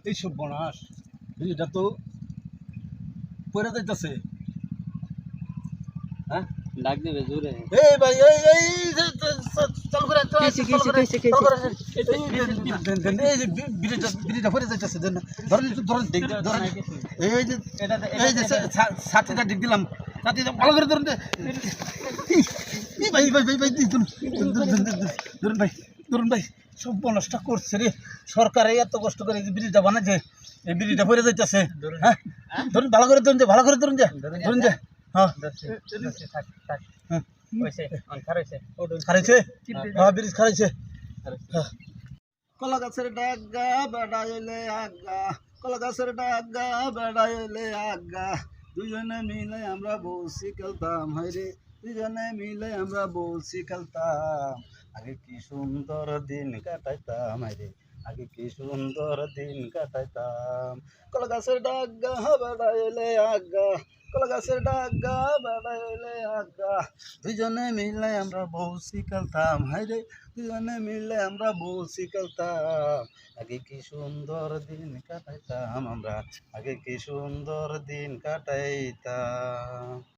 এই সব বনাস এটা তো পড়ে যাইতেছে। হ্যাঁ ডাক দিবে জোরে। এই ভাই এই চালু করে চালু করে এই যে বিড়িটা পড়ে যাইতেছে। ধরেন একটু ধরেন ধরেন এই যে ছাতিটা দিক দিলাম, ছাতিটা ভালো করে ধরুন। ভাই ভাই ভাই ভাই ধরুন ভাই, ধরুন ভাই, সব বনসটা করছে রে সরকার। এত কষ্ট করে যে ব্রিজটা বানাইছে, এই ব্রিজটা পড়ে যাইতেছে। হ্যাঁ ধরুন, ভালো করে ধরুন, ভালো করে ধরুন, ধরুন। হ্যাঁ খারাইছে, হ্যাঁ ব্রিজ খারাইছে। কলা গাছের ডাগা বেড়াইলে আগা, কলা গাছের ডাগা বেড়াইলে আগা, দুজনে মিলে আমরা বসি খেলতাম। হাইরে দুজনে মিলে আমরা বসি খেলতাম, আগে কি সুন্দর দিন কাটাইতাম। হাইরে আগে কি সুন্দর দিন কাটাইতাম। কলা গাছের ডাগা বেড়াইলে আগা, কলা গাছের ডাগা বেড়াইলে আগা, দুজনে মিলে আমরা বসি খেলতাম। হাইরে দুজনে মিলে আমরা বসি খেলতাম, আগে কি সুন্দর দিন কাটাইতাম আমরা, আগে কি সুন্দর দিন কাটাইতাম।